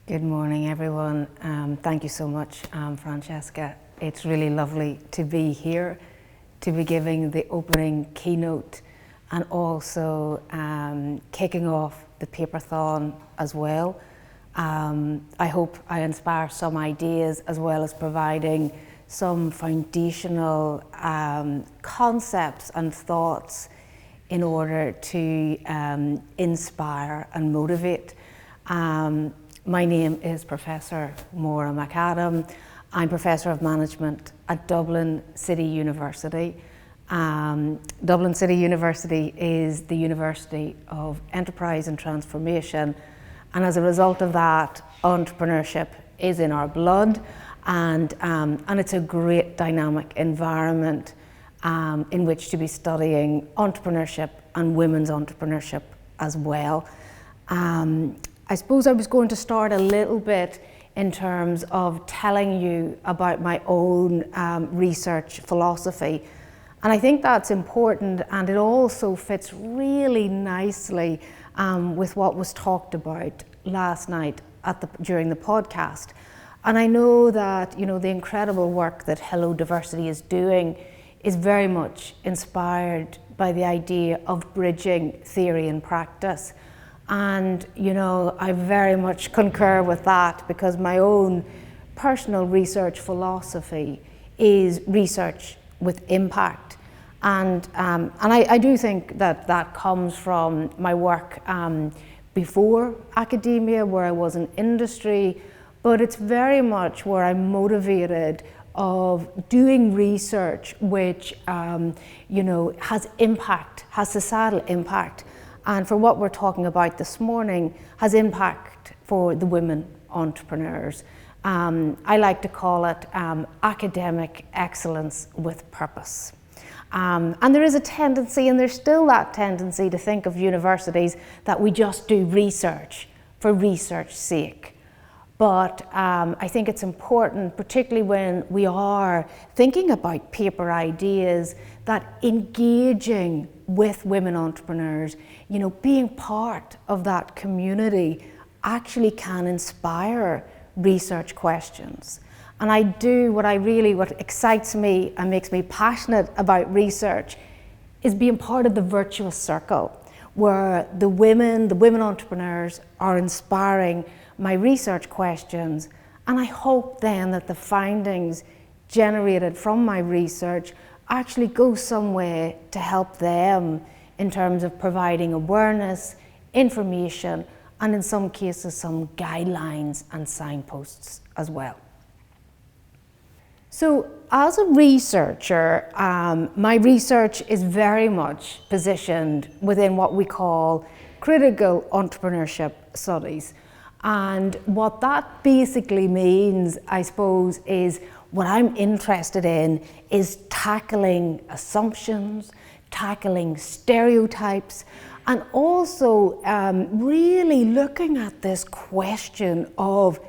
Good morning, everyone. Thank you so much, Francesca. It's really lovely to be here, to be giving the opening keynote and also kicking off the paperthon as well. I hope I inspire some ideas as well as providing some foundational concepts and thoughts in order to inspire and motivate. My name is Professor Maura McAdam. I'm Professor of Management at Dublin City University. Dublin City University is the University of Enterprise and Transformation, and as a result of that, entrepreneurship is in our blood, and it's a great dynamic environment in which to be studying entrepreneurship and women's entrepreneurship as well. I suppose I was going to start a little bit in terms of telling you about my own research philosophy. And I think that's important, and it also fits really nicely with what was talked about last night during the podcast. And I know that, the incredible work that Hello Diversity is doing is very much inspired by the idea of bridging theory and practice. And, I very much concur with that, because my own personal research philosophy is research with impact. And I do think that comes from my work before academia, where I was in industry, but it's very much where I'm motivated of doing research which, has impact, has societal impact. And for what we're talking about this morning, has impact for the women entrepreneurs. I like to call it academic excellence with purpose. And there is a tendency, and there's still that tendency, to think of universities that we just do research for research's sake. But I think it's important, particularly when we are thinking about paper ideas, that engaging with women entrepreneurs, being part of that community actually can inspire research questions. And I do what excites me and makes me passionate about research is being part of the virtuous circle, where the women entrepreneurs are inspiring my research questions. And I hope then that the findings generated from my research actually go some way to help them in terms of providing awareness, information, and in some cases some guidelines and signposts as well. So as a researcher, my research is very much positioned within what we call critical entrepreneurship studies. And what that basically means, I suppose, is what I'm interested in is tackling assumptions, tackling stereotypes, and also really looking at this question of,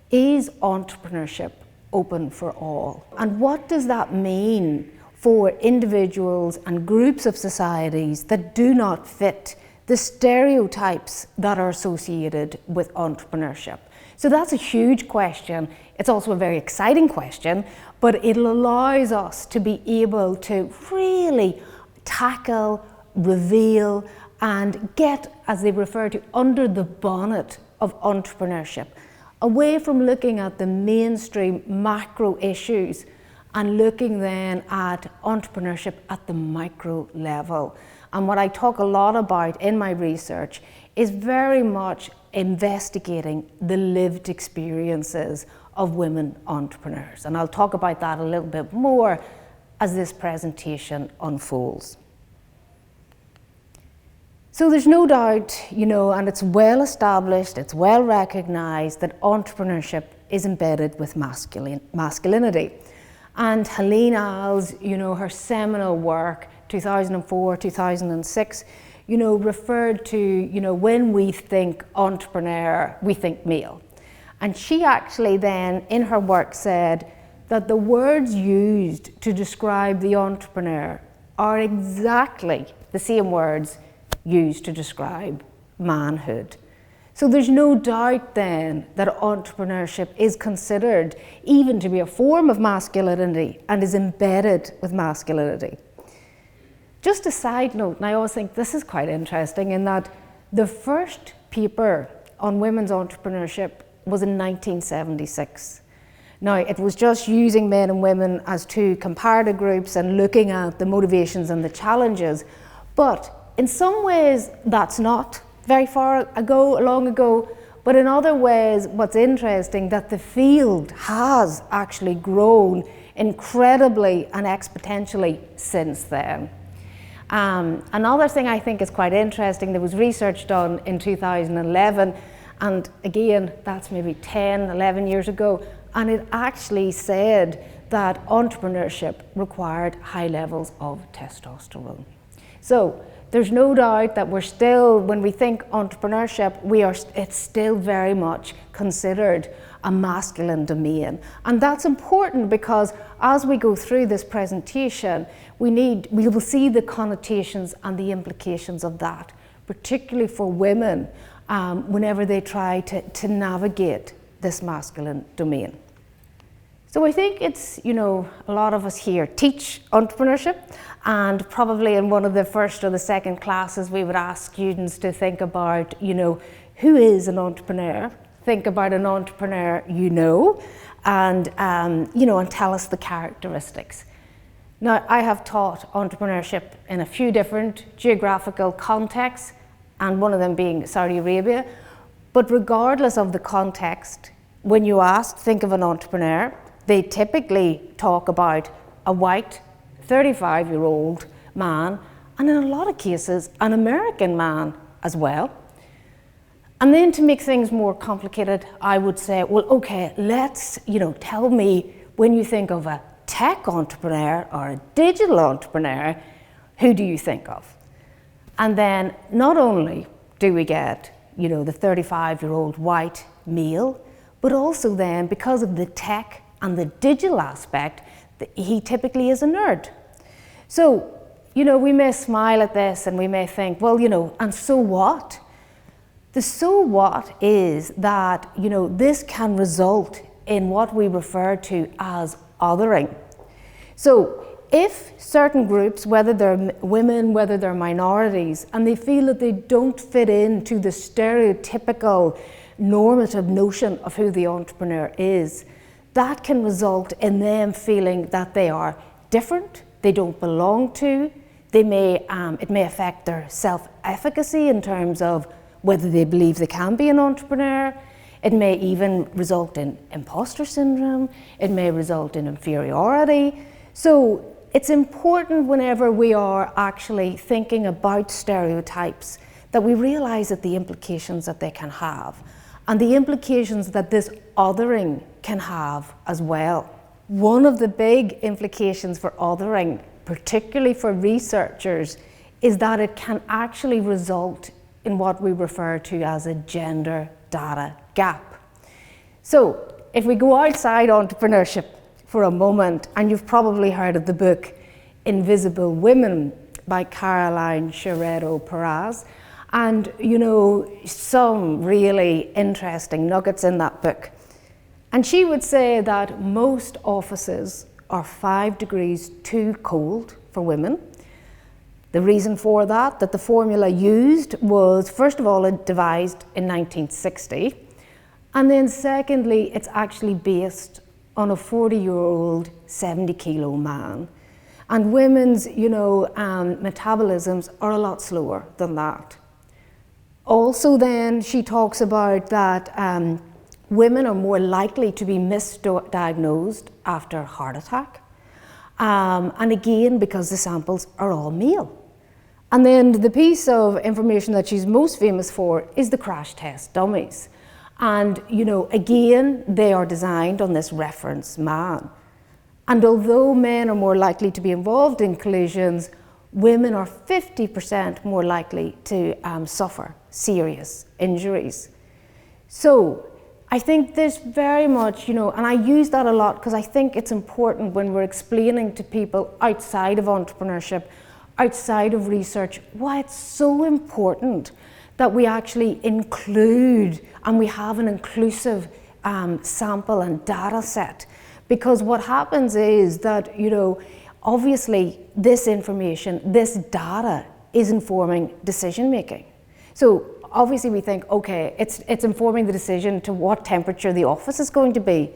is entrepreneurship open for all? And what does that mean for individuals and groups of societies that do not fit the stereotypes that are associated with entrepreneurship? So that's a huge question. It's also a very exciting question, but it allows us to be able to really tackle, reveal, and get, as they refer to, under the bonnet of entrepreneurship, away from looking at the mainstream macro issues and looking then at entrepreneurship at the micro level. And what I talk a lot about in my research is very much investigating the lived experiences of women entrepreneurs. And I'll talk about that a little bit more as this presentation unfolds. So there's no doubt, and it's well established, it's well recognized that entrepreneurship is embedded with masculinity. And Helene Al's, her seminal work, 2004, 2006, referred to, when we think entrepreneur, we think male. And she actually then, in her work, said that the words used to describe the entrepreneur are exactly the same words used to describe manhood. So there's no doubt then that entrepreneurship is considered even to be a form of masculinity and is embedded with masculinity. Just a side note, and I always think this is quite interesting, in that the first paper on women's entrepreneurship was in 1976. Now, it was just using men and women as two comparative groups and looking at the motivations and the challenges. But in some ways, that's not very long ago. But in other ways, what's interesting, that the field has actually grown incredibly and exponentially since then. Another thing I think is quite interesting, there was research done in 2011, and again, that's maybe 10, 11 years ago, and it actually said that entrepreneurship required high levels of testosterone. So there's no doubt that we're still, when we think entrepreneurship, it's still very much considered a masculine domain. And that's important because as we go through this presentation, we will see the connotations and the implications of that, particularly for women, whenever they try to navigate this masculine domain. So I think it's, a lot of us here teach entrepreneurship, and probably in one of the first or the second classes we would ask students to think about, who is an entrepreneur? Think about an entrepreneur and tell us the characteristics. Now, I have taught entrepreneurship in a few different geographical contexts, and one of them being Saudi Arabia. But regardless of the context, when you think of an entrepreneur, they typically talk about a white 35-year-old man, and in a lot of cases, an American man as well. And then to make things more complicated, I would say, well, okay, tell me, when you think of a tech entrepreneur or a digital entrepreneur, who do you think of? And then not only do we get, the 35-year-old white male, but also then, because of the tech and the digital aspect, he typically is a nerd. So, we may smile at this and we may think, well, and so what? The so what is that, this can result in what we refer to as othering. So if certain groups, whether they're women, whether they're minorities, and they feel that they don't fit into the stereotypical normative notion of who the entrepreneur is, that can result in them feeling that they are different, they don't belong to, it may affect their self-efficacy in terms of whether they believe they can be an entrepreneur. It may even result in imposter syndrome. It may result in inferiority. So it's important whenever we are actually thinking about stereotypes that we realize that the implications that they can have and the implications that this othering can have as well. One of the big implications for othering, particularly for researchers, is that it can actually result in what we refer to as a gender data gap. So if we go outside entrepreneurship for a moment, and you've probably heard of the book Invisible Women by Caroline Cherredo-Perez, and some really interesting nuggets in that book. And she would say that most offices are 5 degrees too cold for women. The reason for that the formula used was, first of all, it devised in 1960, and then secondly, it's actually based on a 40-year-old 70-kilo man. And women's, metabolisms are a lot slower than that. Also then, she talks about that women are more likely to be misdiagnosed after a heart attack. And again, because the samples are all male. And then the piece of information that she's most famous for is the crash test dummies. And, again, they are designed on this reference man. And although men are more likely to be involved in collisions, women are 50% more likely to suffer serious injuries. So I think this very much, and I use that a lot because I think it's important when we're explaining to people outside of entrepreneurship, outside of research, why it's so important that we actually include and we have an inclusive sample and data set. Because what happens is that, obviously this information, this data is informing decision making. So obviously we think, okay, it's informing the decision to what temperature the office is going to be.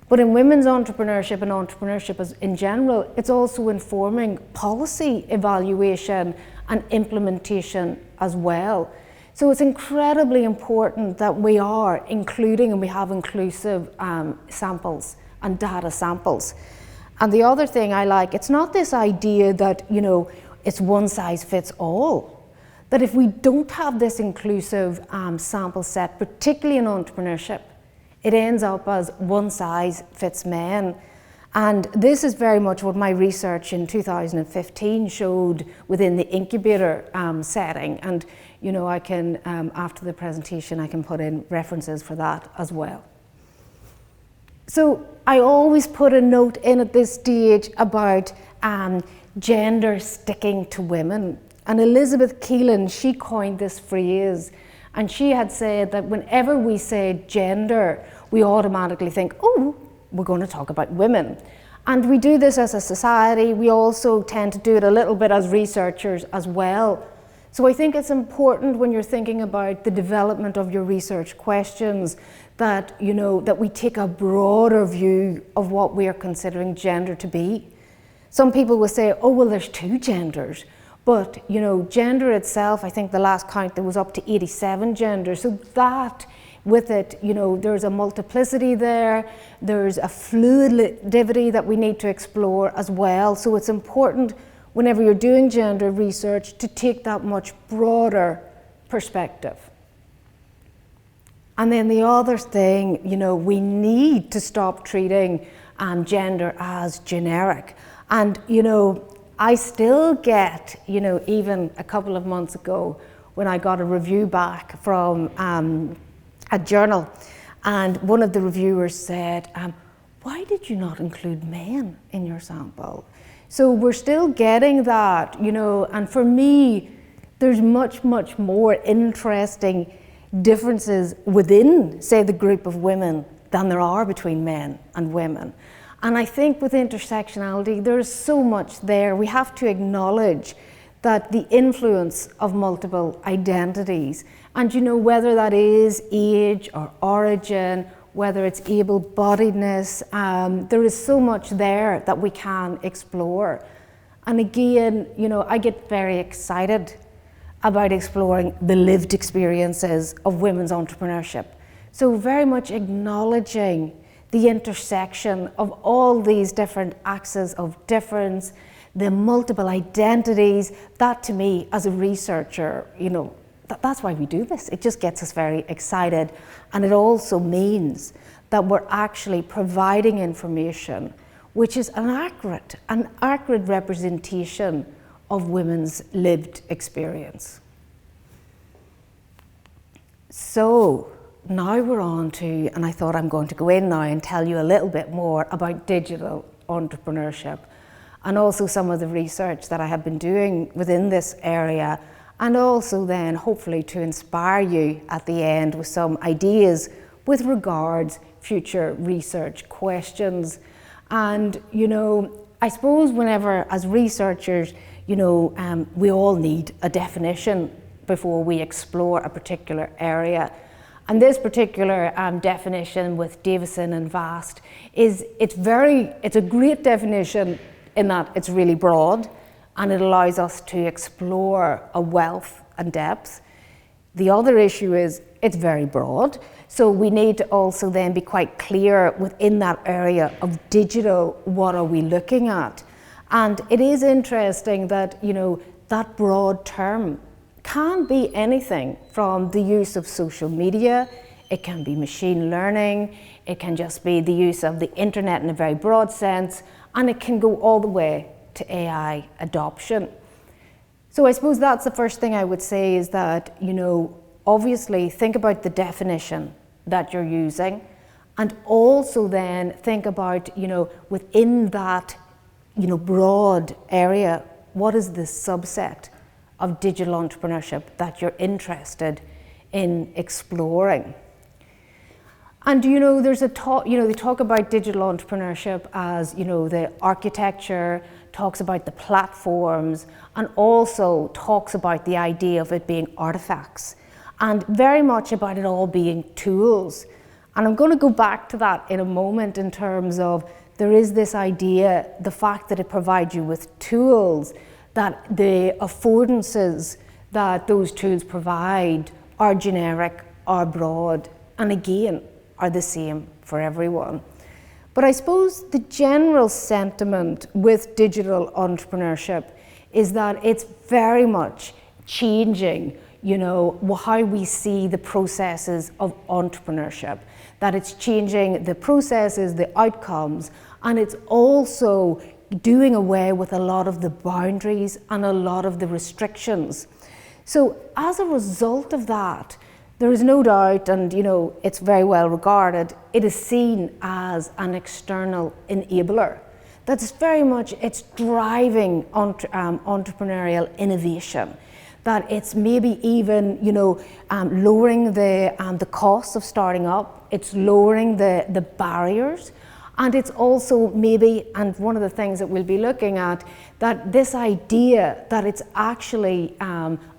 But in women's entrepreneurship and entrepreneurship in general, it's also informing policy evaluation and implementation as well. So it's incredibly important that we are including and we have inclusive samples and data samples. And the other thing I like, it's not this idea that, it's one size fits all. That if we don't have this inclusive sample set, particularly in entrepreneurship, it ends up as one size fits men. And this is very much what my research in 2015 showed within the incubator setting. And, I can, after the presentation, I can put in references for that as well. So I always put a note in at this stage about gender sticking to women. And Elizabeth Keelan, she coined this phrase, and she had said that whenever we say gender, we automatically think, oh, we're going to talk about women. And we do this as a society. We also tend to do it a little bit as researchers as well. So I think it's important when you're thinking about the development of your research questions that, that we take a broader view of what we are considering gender to be. Some people will say, oh, well, there's two genders. But, gender itself, I think the last count there was up to 87 genders. So that, with it, there's a multiplicity there. There's a fluidity that we need to explore as well. So it's important whenever you're doing gender research to take that much broader perspective. And then the other thing, we need to stop treating gender as generic. And, I still get, even a couple of months ago when I got a review back from a journal, and one of the reviewers said, why did you not include men in your sample? So we're still getting that, and for me, there's much, much more interesting differences within, say, the group of women than there are between men and women. And I think with intersectionality, there's so much there. We have to acknowledge that the influence of multiple identities, and whether that is age or origin, whether it's able-bodiedness, there is so much there that we can explore. And again, I get very excited about exploring the lived experiences of women's entrepreneurship. So very much acknowledging the intersection of all these different axes of difference, the multiple identities. That to me, as a researcher, that's why we do this. It just gets us very excited. And it also means that we're actually providing information which is an accurate representation of women's lived experience. So now we're on to, and I thought I'm going to go in now and tell you a little bit more about digital entrepreneurship and also some of the research that I have been doing within this area, and also then hopefully to inspire you at the end with some ideas with regards future research questions. And I suppose whenever as researchers, we all need a definition before we explore a particular area. And this particular definition with Davison and Vast it's a great definition in that it's really broad and it allows us to explore a wealth and depth. The other issue is it's very broad, so we need to also then be quite clear within that area of digital, what are we looking at? And it is interesting that, that broad term can be anything from the use of social media, it can be machine learning, it can just be the use of the internet in a very broad sense, and it can go all the way to AI adoption. So I suppose that's the first thing I would say is that, obviously think about the definition that you're using, and also then think about, within that, broad area, what is the subset of digital entrepreneurship that you're interested in exploring. And there's a talk, they talk about digital entrepreneurship as, the architecture, talks about the platforms, and also talks about the idea of it being artifacts, and very much about it all being tools. And I'm going to go back to that in a moment in terms of there is this idea, the fact that it provides you with tools, that the affordances that those tools provide are generic, are broad, and again, are the same for everyone. But I suppose the general sentiment with digital entrepreneurship is that it's very much changing, how we see the processes of entrepreneurship, that it's changing the processes, the outcomes, and it's also doing away with a lot of the boundaries and a lot of the restrictions. So as a result of that, there is no doubt, and it's very well regarded, it is seen as an external enabler. That's very much, it's driving entrepreneurial innovation. That it's maybe even, lowering the costs of starting up, it's lowering the barriers, and it's also maybe, and one of the things that we'll be looking at, that this idea that it's actually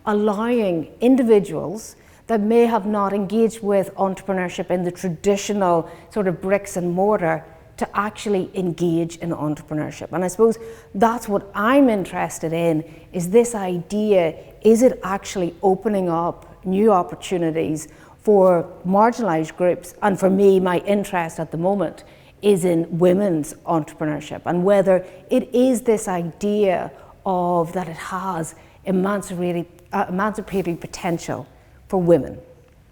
allowing individuals that may have not engaged with entrepreneurship in the traditional sort of bricks and mortar to actually engage in entrepreneurship. And I suppose that's what I'm interested in, is this idea, is it actually opening up new opportunities for marginalized groups? And for me, my interest at the moment is in women's entrepreneurship, and whether it is this idea of that it has emancipatory potential for women.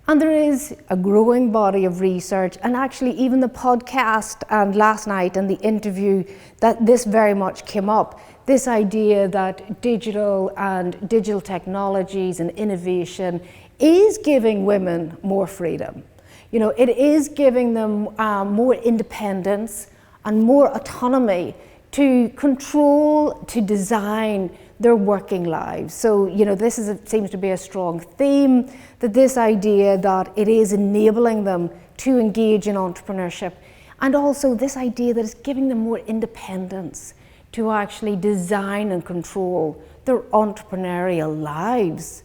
And there is a growing body of research, and actually even the podcast and last night and the interview, that this very much came up, this idea that digital technologies and innovation is giving women more freedom. It is giving them more independence and more autonomy to control, to design their working lives. So, this seems to be a strong theme, that this idea that it is enabling them to engage in entrepreneurship, and also this idea that it's giving them more independence to actually design and control their entrepreneurial lives.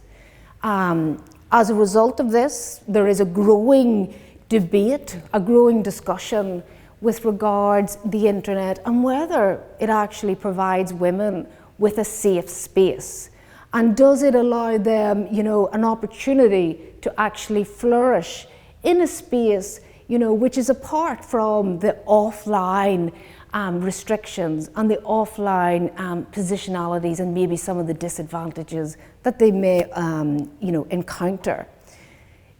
As a result of this, there is a growing debate, a growing discussion with regards the internet and whether it actually provides women with a safe space. And does it allow them, an opportunity to actually flourish in a space, which is apart from the offline restrictions and the offline positionalities and maybe some of the disadvantages that they may, encounter.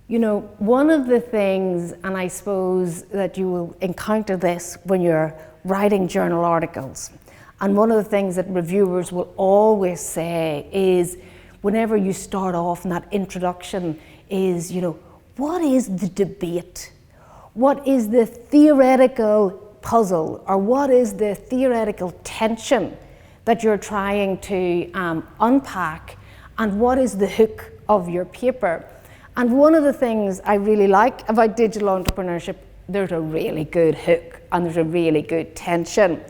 One of the things, and I suppose that you will encounter this when you're writing journal articles, and one of the things that reviewers will always say is, whenever you start off in that introduction, is, what is the debate? What is the theoretical puzzle, or what is the theoretical tension that you're trying to unpack, and what is the hook of your paper? And one of the things I really like about digital entrepreneurship, there's a really good hook and there's a really good tension.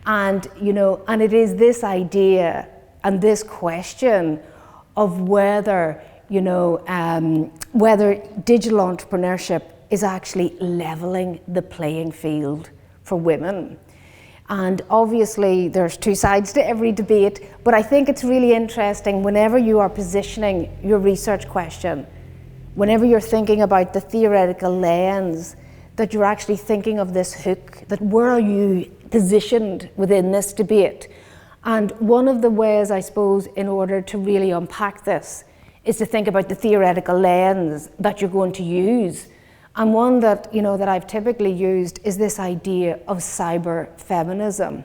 And, and it is this idea and this question of whether, whether digital entrepreneurship is actually leveling the playing field for women. And obviously there's two sides to every debate, but I think it's really interesting whenever you are positioning your research question, whenever you're thinking about the theoretical lens, that you're actually thinking of this hook, that where are you positioned within this debate? And one of the ways, I suppose, in order to really unpack this, is to think about the theoretical lens that you're going to use. And one that, that I've typically used is this idea of cyber feminism.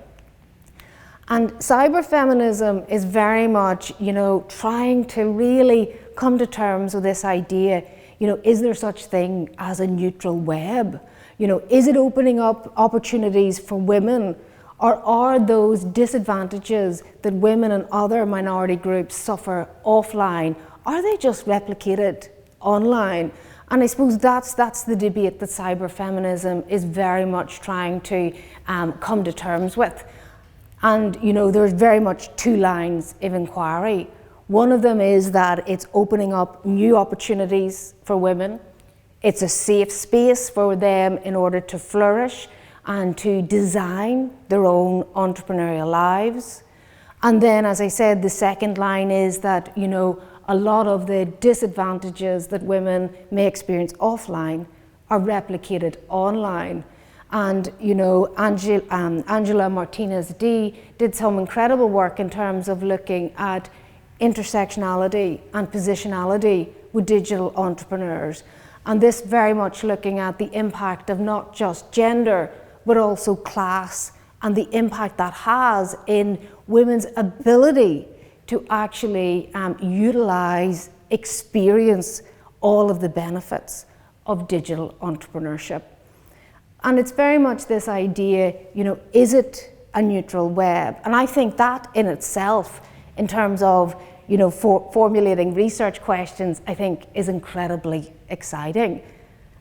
And cyber feminism is very much, trying to really come to terms with this idea, is there such thing as a neutral web? Is it opening up opportunities for women, Or are those disadvantages that women and other minority groups suffer offline, are they just replicated online? And I suppose that's the debate that cyberfeminism is very much trying to come to terms with. And there's very much two lines of inquiry. One of them is that it's opening up new opportunities for women. It's a safe space for them in order to flourish and to design their own entrepreneurial lives. And then, as I said, the second line is that, a lot of the disadvantages that women may experience offline are replicated online. And, Angela Martinez-D did some incredible work in terms of looking at intersectionality and positionality with digital entrepreneurs. And this very much looking at the impact of not just gender, but also class, and the impact that has in women's ability to actually utilize, experience all of the benefits of digital entrepreneurship. And it's very much this idea, is it a neutral web? And I think that in itself, in terms of formulating research questions, I think is incredibly exciting.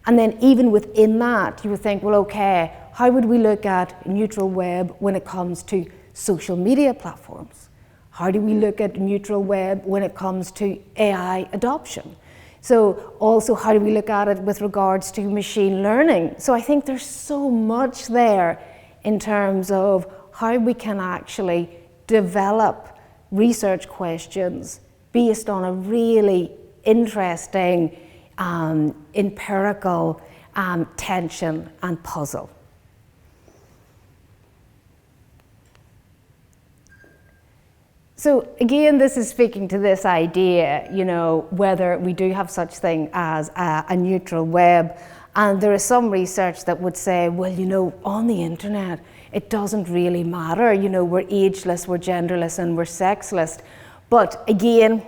And then even within that, you would think, well, okay, how would we look at neutral web when it comes to social media platforms? How do we look at neutral web when it comes to AI adoption? So also, how do we look at it with regards to machine learning? So I think there's so much there in terms of how we can actually develop research questions based on a really interesting empirical tension and puzzle. So again, this is speaking to this idea, whether we do have such thing as a neutral web. And there is some research that would say, well, on the internet, it doesn't really matter. We're ageless, we're genderless, and we're sexless. But again,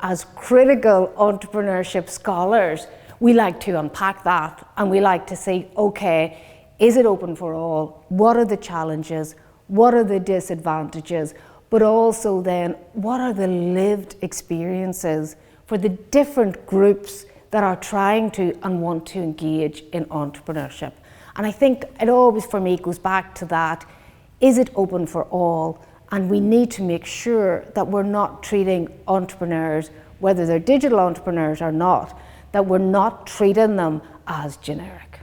as critical entrepreneurship scholars, we like to unpack that and we like to say, okay, is it open for all? What are the challenges? What are the disadvantages? But also then, what are the lived experiences for the different groups that are trying to and want to engage in entrepreneurship? And I think it always, for me, goes back to that, is it open for all? And we need to make sure that we're not treating entrepreneurs, whether they're digital entrepreneurs or not, that we're not treating them as generic.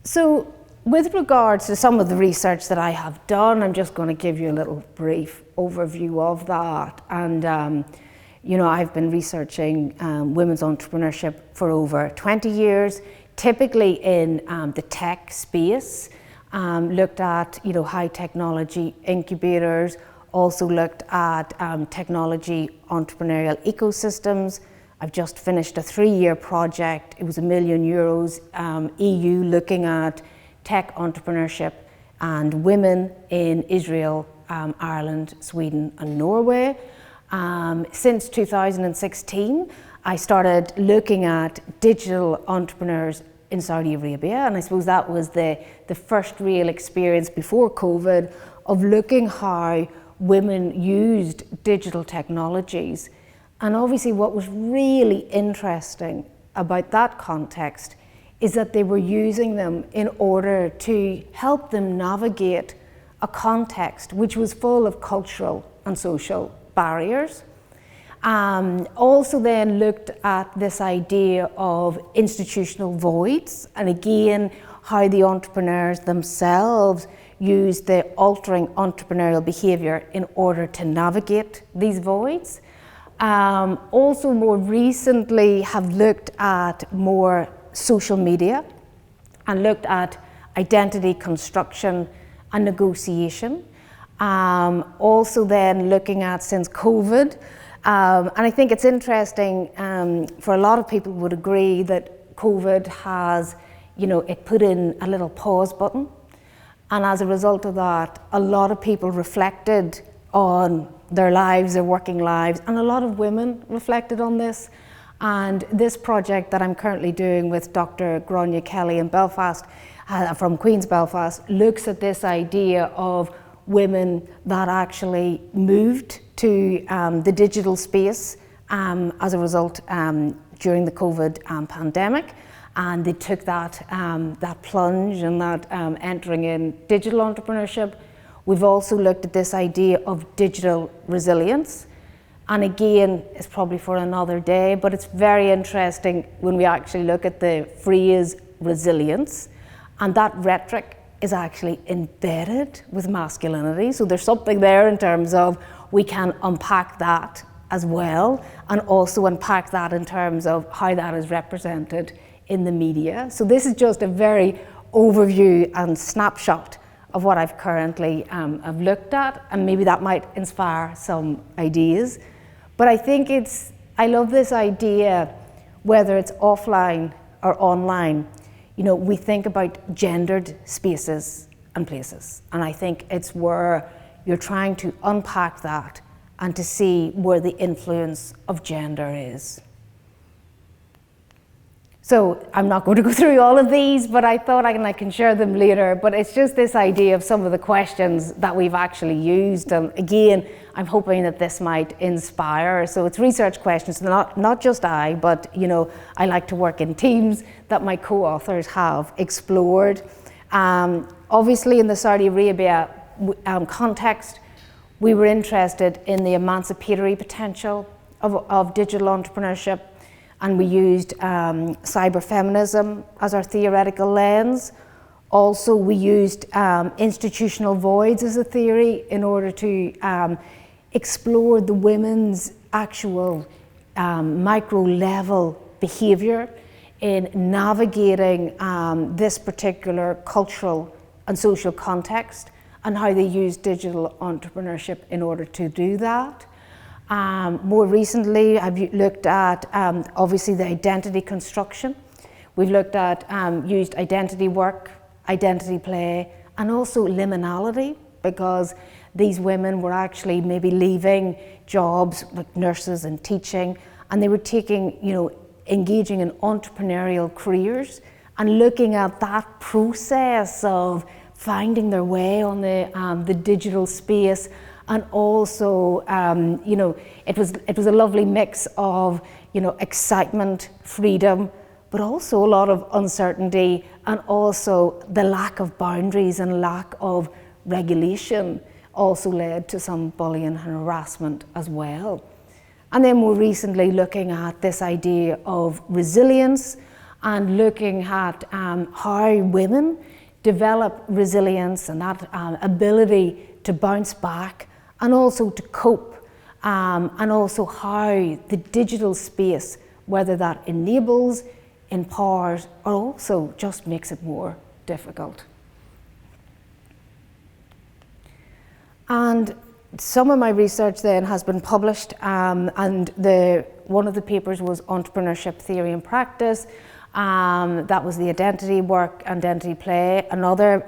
So with regards to some of the research that I have done, I'm just going to give you a little brief overview of that. And I've been researching women's entrepreneurship for over 20 years, typically in the tech space, looked at high technology incubators, also looked at technology entrepreneurial ecosystems. I've just finished a 3-year project. It was €1 million, EU, looking at tech entrepreneurship and women in Israel, Ireland, Sweden and Norway. Since 2016, I started looking at digital entrepreneurs in Saudi Arabia, and I suppose that was the first real experience before COVID of looking how women used digital technologies. And obviously what was really interesting about that context is that they were using them in order to help them navigate a context which was full of cultural and social barriers. Also then looked at this idea of institutional voids, and again how the entrepreneurs themselves use the altering entrepreneurial behaviour in order to navigate these voids. Also more recently have looked at more social media and looked at identity construction and negotiation. Also then looking at, since COVID, and I think it's interesting, for a lot of people would agree that COVID has, it put in a little pause button. And as a result of that, a lot of people reflected on their lives, their working lives, and a lot of women reflected on this. And this project that I'm currently doing with Dr. Gráinne Kelly in Belfast, from Queen's Belfast, looks at this idea of women that actually moved to the digital space as a result during the COVID pandemic. And they took that plunge and that entering in digital entrepreneurship. We've also looked at this idea of digital resilience. And again, it's probably for another day, but it's very interesting when we actually look at the phrase resilience, and that rhetoric is actually embedded with masculinity. So there's something there in terms of we can unpack that as well, and also unpack that in terms of how that is represented in the media. So this is just a very overview and snapshot of what I've currently have looked at, and maybe that might inspire some ideas. But I think I love this idea, whether it's offline or online, we think about gendered spaces and places. And I think it's where you're trying to unpack that and to see where the influence of gender is. So I'm not going to go through all of these, but I thought I can share them later. But it's just this idea of some of the questions that we've actually used. And again, I'm hoping that this might inspire. So it's research questions, not just I, but I like to work in teams that my co-authors have explored. Obviously in the Saudi Arabia context, we were interested in the emancipatory potential of digital entrepreneurship. And we used cyber feminism as our theoretical lens. Also, we used institutional voids as a theory in order to explore the women's actual micro level behavior in navigating this particular cultural and social context, and how they use digital entrepreneurship in order to do that. More recently, I've looked at obviously the identity construction. We've looked at used identity work, identity play, and also liminality, because these women were actually maybe leaving jobs like nurses and teaching, and they were engaging in entrepreneurial careers and looking at that process of finding their way on the digital space. And also, it was a lovely mix of, excitement, freedom, but also a lot of uncertainty, and also the lack of boundaries and lack of regulation also led to some bullying and harassment as well. And then more recently, looking at this idea of resilience and looking at how women develop resilience and that ability to bounce back and also to cope, and also how the digital space, whether that enables, empowers, or also just makes it more difficult. And some of my research then has been published, and one of the papers was Entrepreneurship Theory and Practice. That was the identity work, identity play. Another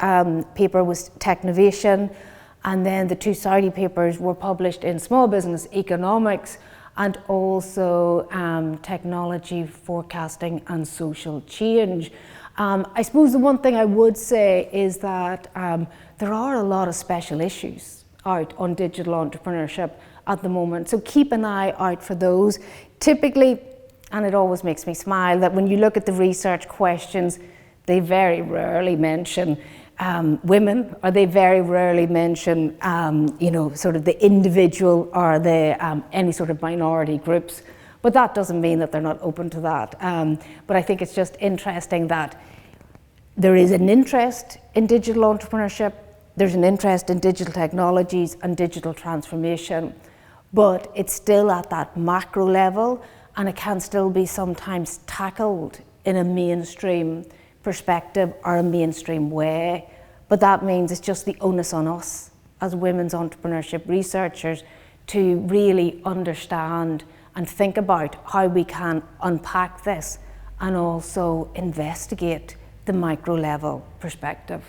paper was Technovation. And then the two Saudi papers were published in Small Business Economics and also Technology Forecasting and Social Change. I suppose the one thing I would say is that there are a lot of special issues out on digital entrepreneurship at the moment. So keep an eye out for those. Typically, and it always makes me smile, that when you look at the research questions, they very rarely mention women, or they very rarely mention, sort of the individual or the any sort of minority groups. But that doesn't mean that they're not open to that. But I think it's just interesting that there is an interest in digital entrepreneurship, there's an interest in digital technologies and digital transformation, but it's still at that macro level, and it can still be sometimes tackled in a mainstream perspective or a mainstream way. But that means it's just the onus on us as women's entrepreneurship researchers to really understand and think about how we can unpack this and also investigate the micro level perspective.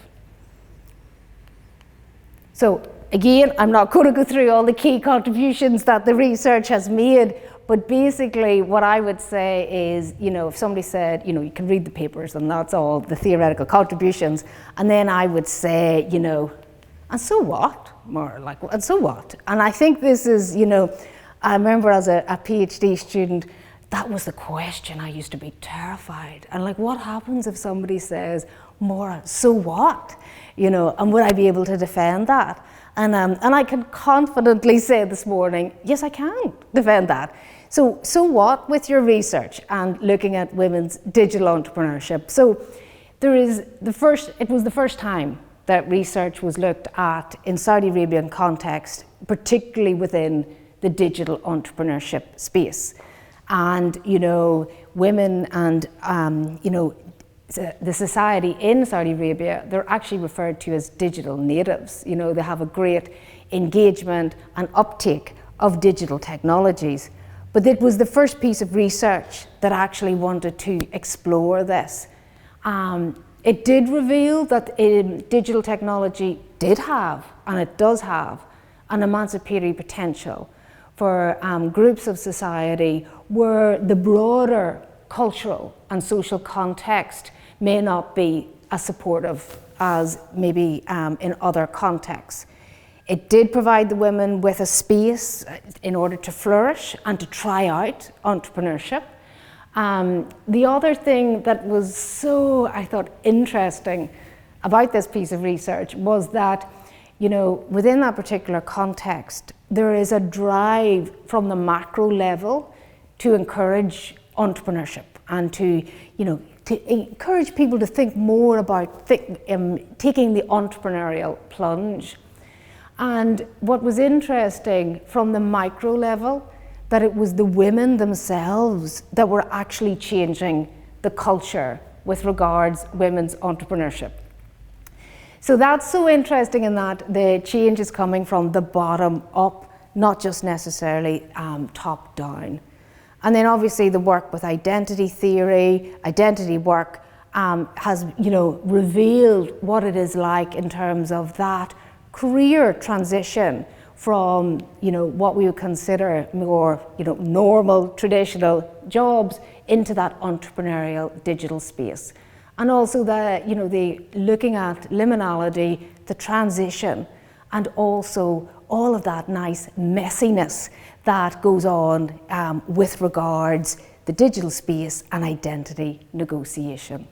So again, I'm not going to go through all the key contributions that the research has made, but basically what I would say is, if somebody said, you can read the papers and that's all the theoretical contributions, and then I would say, and so what? More like, and so what? And I think this is, I remember as a PhD student, that was the question. I used to be terrified. And like, what happens if somebody says, Maura, so what? And would I be able to defend that? And I can confidently say this morning, yes, I can defend that. So what with your research and looking at women's digital entrepreneurship? So it was the first time that research was looked at in Saudi Arabian context, particularly within the digital entrepreneurship space. And, women and, the society in Saudi Arabia, they're actually referred to as digital natives. They have a great engagement and uptake of digital technologies. But it was the first piece of research that actually wanted to explore this. It did reveal that digital technology did have, and it does have, an emancipatory potential for groups of society where the broader cultural and social context may not be as supportive as maybe in other contexts. It did provide the women with a space in order to flourish and to try out entrepreneurship. The other thing that was so, I thought, interesting about this piece of research was that, within that particular context, there is a drive from the macro level to encourage entrepreneurship and to encourage people to think more about taking the entrepreneurial plunge. And what was interesting from the micro level, that it was the women themselves that were actually changing the culture with regards women's entrepreneurship. So that's so interesting in that the change is coming from the bottom up, not just necessarily top down. And then obviously the work with identity theory, identity work has revealed what it is like in terms of that career transition from what we would consider more normal traditional jobs into that entrepreneurial digital space. And also the looking at liminality, the transition, and also all of that nice messiness that goes on with regards the digital space and identity negotiation.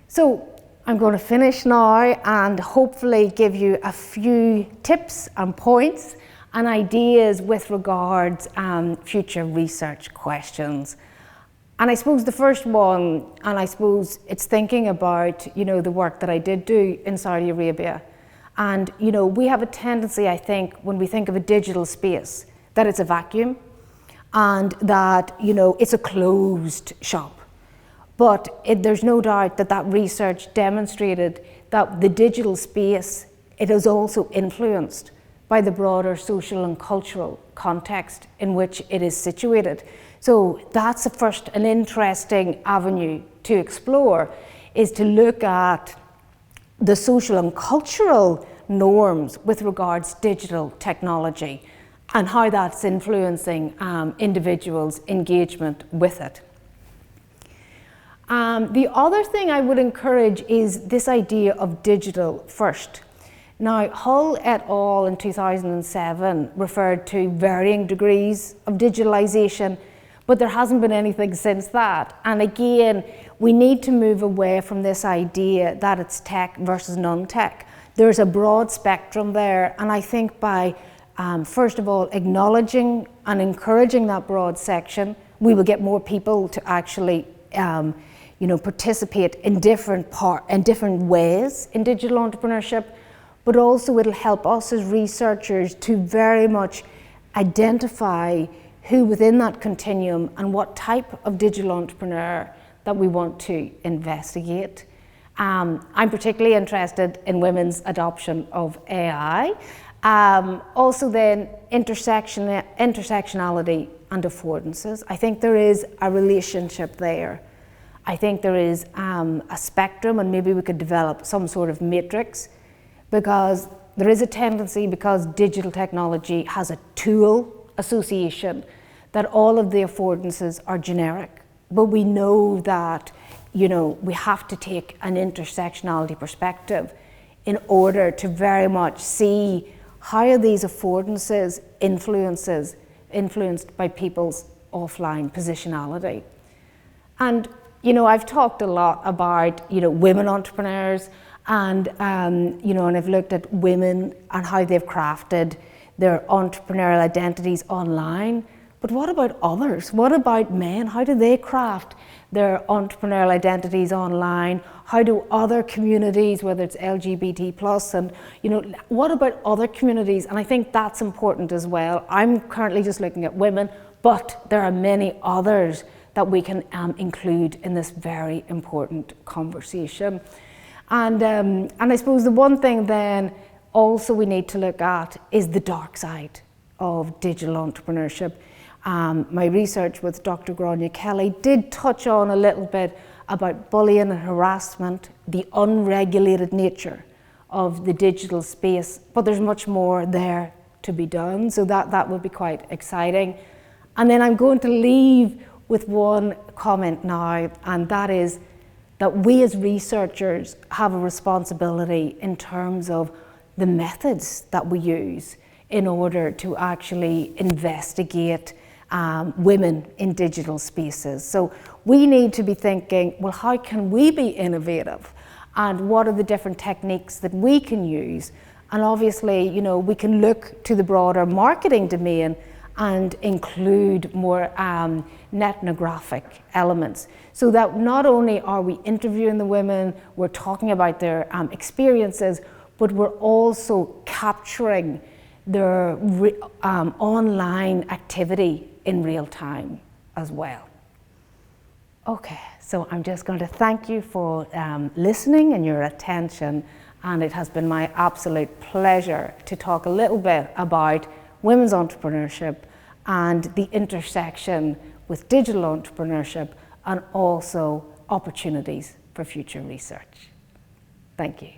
So I'm going to finish now and hopefully give you a few tips and points and ideas with regards future research questions. And I suppose the first one, and I suppose it's thinking about the work that I did do in Saudi Arabia. And we have a tendency, I think, when we think of a digital space, that it's a vacuum and that it's a closed shop. But there's no doubt that research demonstrated that the digital space, it is also influenced by the broader social and cultural context in which it is situated. So that's an interesting avenue to explore, is to look at the social and cultural norms with regards to digital technology and how that's influencing individuals' engagement with it. The other thing I would encourage is this idea of digital first. Now, Hull et al. In 2007 referred to varying degrees of digitalization, but there hasn't been anything since that. And again, we need to move away from this idea that it's tech versus non-tech. There's a broad spectrum there, and I think by first of all acknowledging and encouraging that broad section, we will get more people to actually participate in different ways in digital entrepreneurship, but also it'll help us as researchers to very much identify who within that continuum and what type of digital entrepreneur that we want to investigate. I'm particularly interested in women's adoption of AI. Also then intersectionality and affordances. I think there is a relationship there. I think there is a spectrum, and maybe we could develop some sort of matrix, because there is a tendency, because digital technology has a tool association, that all of the affordances are generic, but we know that, you know, we have to take an intersectionality perspective in order to very much see how are these affordances influenced by people's offline positionality. And, you know, I've talked a lot about, you know, women entrepreneurs and, you know, and I've looked at women and how they've crafted their entrepreneurial identities online. But what about others? What about men? How do they craft their entrepreneurial identities online? How do other communities, whether it's LGBT plus, and, you know, what about other communities? And I think that's important as well. I'm currently just looking at women, but there are many others that we can include in this very important conversation. And I suppose the one thing then also we need to look at is the dark side of digital entrepreneurship. My research with Dr. Grania Kelly did touch on a little bit about bullying and harassment, the unregulated nature of the digital space, but there's much more there to be done, so that would be quite exciting. And then I'm going to leave with one comment now, and that is that we as researchers have a responsibility in terms of the methods that we use in order to actually investigate women in digital spaces. So we need to be thinking, well, how can we be innovative? And what are the different techniques that we can use? And obviously, you know, we can look to the broader marketing domain and include more ethnographic elements, so that not only are we interviewing the women, we're talking about their experiences, but we're also capturing their online activity in real time as well. Okay, so I'm just going to thank you for listening and your attention, and it has been my absolute pleasure to talk a little bit about women's entrepreneurship and the intersection with digital entrepreneurship, and also opportunities for future research. Thank you.